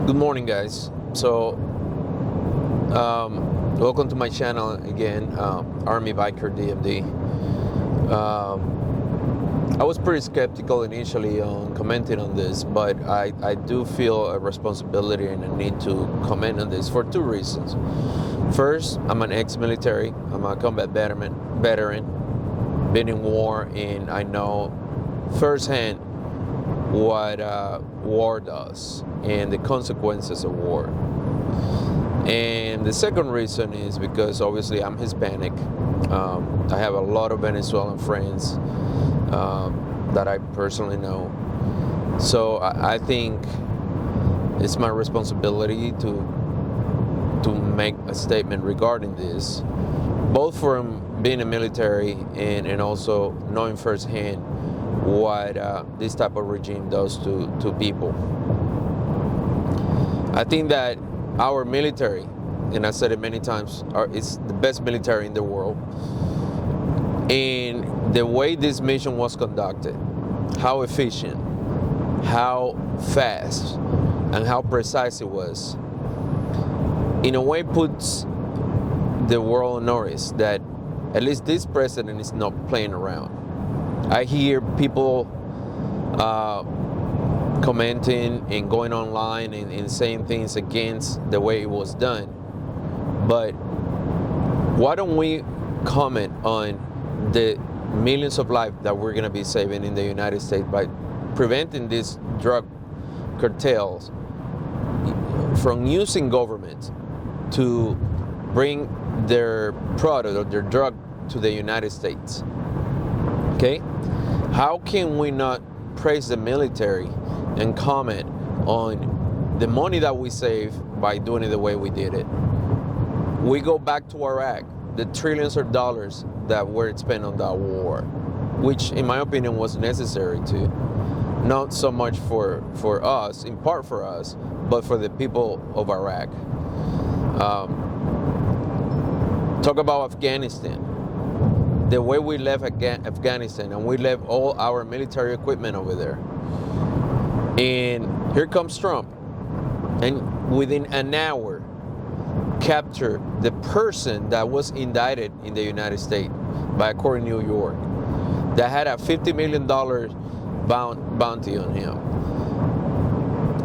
Good morning, guys. Welcome to my channel again, Army Biker DMD. I was pretty skeptical initially on commenting on this, but I do feel a responsibility and a need to comment on this for two reasons. First, I'm an ex-military. I'm a combat veteran, been in war, and I know firsthand what war does and the consequences of war. And the second reason is because obviously I'm Hispanic. I have a lot of Venezuelan friends that I personally know. So I think it's my responsibility to make a statement regarding this, both from being a military and also knowing firsthand what this type of regime does to people. I think that our military, and I said it many times, it's the best military in the world. And the way this mission was conducted, how efficient, how fast, and how precise it was, in a way puts the world on notice that at least this president is not playing around. I hear people commenting and going online and saying things against the way it was done. But why don't we comment on the millions of lives that we're going to be saving in the United States by preventing these drug cartels from using government to bring their product or their drug to the United States? Okay? How can we not praise the military and comment on the money that we save by doing it the way we did it? We go back to Iraq, the trillions of dollars that were spent on that war, which in my opinion was necessary to, not so much for us, in part for us, but for the people of Iraq. Talk about Afghanistan. The way we left Afghanistan, and we left all our military equipment over there. And here comes Trump, and within an hour captured the person that was indicted in the United States by a court in New York that had a $50 million bounty on him.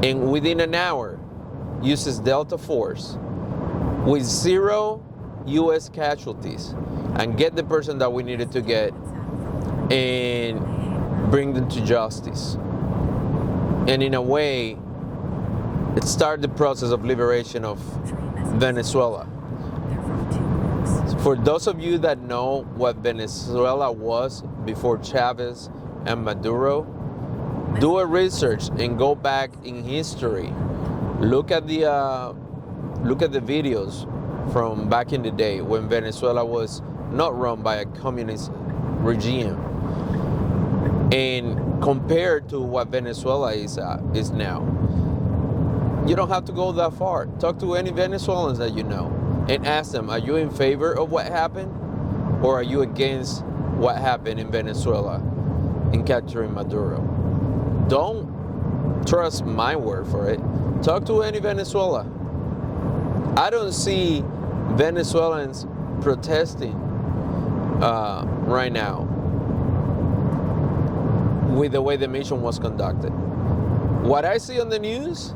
And within an hour uses Delta Force with 0 U.S. casualties and get the person that we needed to get and bring them to justice. And in a way, it started the process of liberation of Venezuela. For those of you that know what Venezuela was before Chavez and Maduro, do a research and go back in history. Look at the videos from back in the day when Venezuela was not run by a communist regime, and compared to what Venezuela is now. You don't have to go that far. Talk to any Venezuelans that you know and ask them, are you in favor of what happened, or are you against what happened in Venezuela in capturing Maduro? Don't trust my word for it. Talk to any Venezuela. I don't see Venezuelans protesting right now with the way the mission was conducted. What I see on the news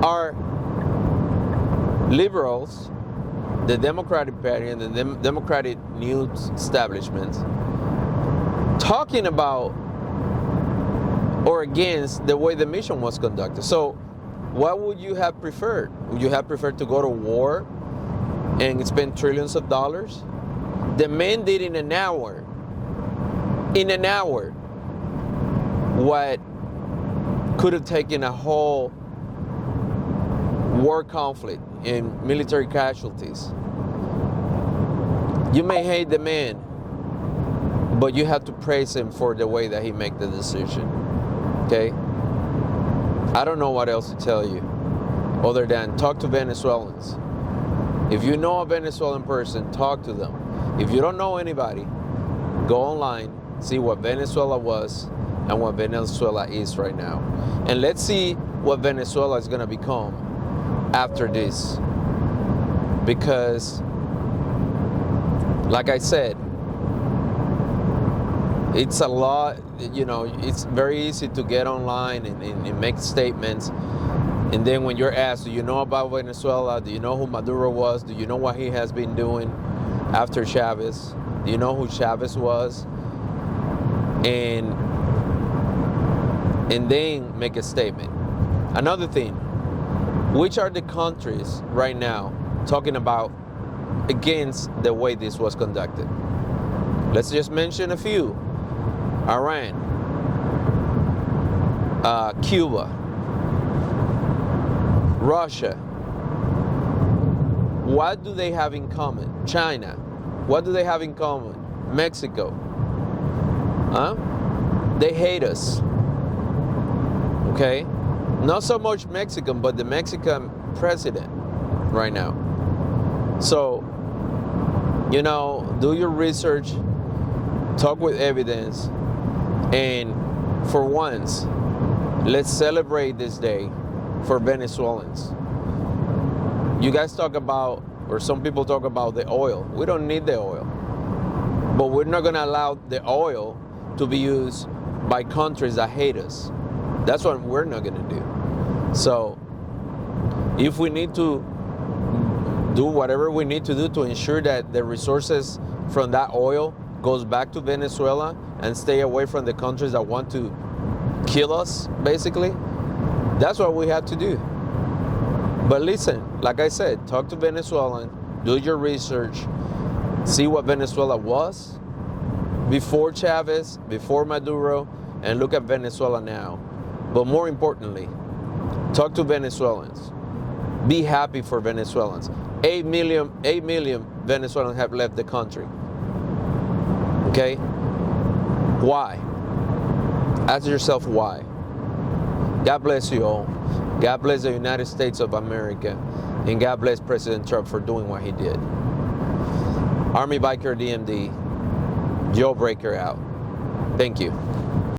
are liberals, the Democratic Party and the Democratic news establishment talking about or against the way the mission was conducted. So what would you have preferred? Would you have preferred to go to war and spend trillions of dollars? The men did in an hour what could have taken a whole war conflict and military casualties. You may hate the man, but you have to praise him for the way that he made the decision. Okay? I don't know what else to tell you other than talk to Venezuelans. If you know a Venezuelan person, talk to them. If you don't know anybody, go online, see what Venezuela was and what Venezuela is right now. And let's see what Venezuela is going to become after this. Because, like I said, it's a lot, it's very easy to get online and make statements. And then when you're asked, do you know about Venezuela? Do you know who Maduro was? Do you know what he has been doing after Chavez? Do you know who Chavez was? And then make a statement. Another thing, which are the countries right now talking about against the way this was conducted? Let's just mention a few. Iran, Cuba, Russia. What do they have in common? China. What do they have in common? Mexico. They hate us. Okay? Not so much Mexican, but the Mexican president right now. So, do your research, talk with evidence, and for once, let's celebrate this day for Venezuelans. You guys talk about, or some people talk about the oil. We don't need the oil. But we're not going to allow the oil to be used by countries that hate us. That's what we're not going to do. So, if we need to do whatever we need to do to ensure that the resources from that oil goes back to Venezuela and stay away from the countries that want to kill us, basically, that's what we have to do. But listen, like I said, talk to Venezuelan, do your research, see what Venezuela was before Chavez, before Maduro, and look at Venezuela now. But more importantly, talk to Venezuelans. Be happy for Venezuelans. 8 million Venezuelans have left the country. Okay? Why? Ask yourself why. God bless you all. God bless the United States of America. And God bless President Trump for doing what he did. Army Biker DMD, Jailbreaker out. Thank you.